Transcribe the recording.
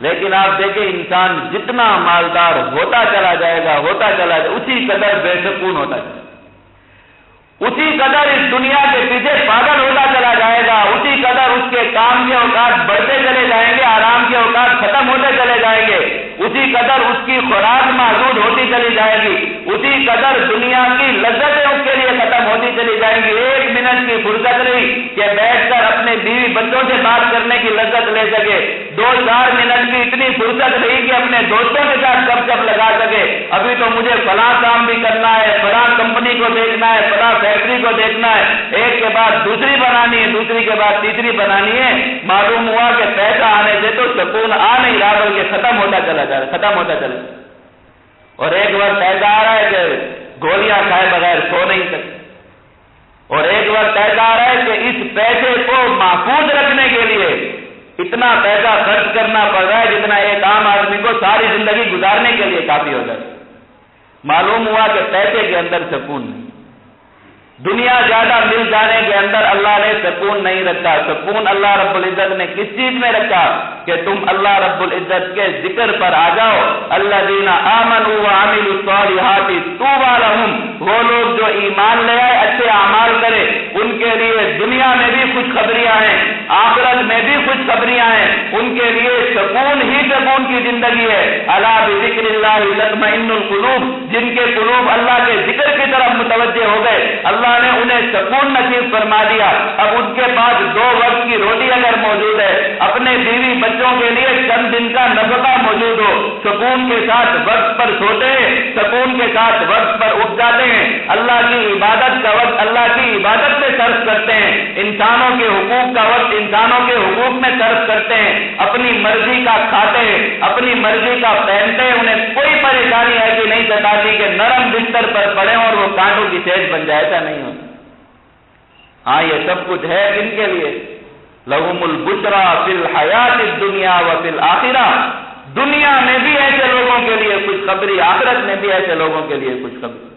لیکن آپ دیکھیں انسان جتنا مالدار ہوتا چلا جائے گا اسی قدر بے سکون ہوتا چلا جائے گا، اسی قدر اس دنیا کے پیچھے پاگل ہوتا چلا جائے گا، اسی قدر اس کے کام کے اوقات بڑھتے چلے جائیں گے، آرام کے اوقات ختم ہوتے چلے جائیں گے، اسی قدر اس کی خوراک محدود ہوتی چلی جائے گی، اسی قدر دنیا کی لذتیں اس کے لیے ختم ہوتی چلی جائیں گی۔ 1 منٹ کی فرصت نہیں کہ بیٹھ کر اپنے بیوی بچوں سے بات کرنے کی لذت لے سکے، 2-4 منٹ کی اتنی فرصت نہیں کہ اپنے دوستوں کے ساتھ گپ شپ لگا سکے، ابھی تو مجھے فلاں کام بھی کرنا ہے، فلاں کمپنی کو دیکھنا ہے، فلاں فیکٹری کو دیکھنا ہے، ایک کے بعد دوسری بنانی ہے، دوسری کے بعد تیسری بنانی ہے۔ معلوم ہوا کہ پیسہ آنے سے تو سکون آ نہیں رہا بلکہ ختم ہوتا چلا جا رہا، اور ایک وقت ایسا آ رہا ہے کہ گولیاں کھائے بغیر سو نہیں سکتے، اور ایک وقت ایسا آ رہا ہے کہ اس پیسے کو محفوظ رکھنے کے لیے اتنا پیسہ خرچ کرنا پڑ رہا ہے جتنا ایک عام آدمی کو ساری زندگی گزارنے کے لیے کافی ہو جائے۔ معلوم ہوا کہ پیسے کے اندر سکون نہیں، دنیا زیادہ مل جانے کے اندر اللہ نے سکون نہیں رکھا۔ سکون اللہ رب العزت نے کس چیز میں رکھا کہ تم اللہ رب العزت کے ذکر پر آ جاؤ۔ الذین آمنوا وعملوا الصالحات طوبی لہم، وہ لوگ جو ایمان لے آئے، اچھے اعمال کرے، ان کے لیے دنیا میں بھی خوشخبریاں ہیں، آخرت میں بھی خوشخبریاں ہیں، ان کے لیے سکون ہی سکون کی زندگی ہے۔ الا بذکر اللہ تطمئن القلوب، جن کے قلوب اللہ کے ذکر کی طرف متوجہ ہو گئے، اللہ نے انہیں سکون نصیب فرما دیا۔ اب ان کے پاس 2 وقت کی روٹی اگر موجود ہے، اپنے بیوی بچوں کے لیے چند دن کا نفقہ موجود ہو، سکون کے ساتھ وقت پر سوتے ہیں، سکون کے ساتھ وقت پر اٹھ جاتے ہیں، اللہ کی عبادت کا وقت اللہ کی عبادت میں صرف کرتے ہیں، انسانوں کے حقوق کا وقت انسانوں کے حقوق میں صرف کرتے ہیں، اپنی مرضی کا کھاتے ہیں، اپنی مرضی کا پہنتے ہیں، انہیں کوئی پریشانی ایسی نہیں ستاتی کہ نرم بستر پر پڑے اور وہ کانٹوں کی سیج بن جائے، ایسا نہیں ہوتا۔ ہاں یہ سب کچھ ہے ان کے لیے، لہم البشریٰ فی الحیات الدنیا وفی الآخرہ، دنیا میں بھی ایسے لوگوں کے لیے خوشخبری، آخرت میں بھی ایسے لوگوں کے لیے خوشخبری۔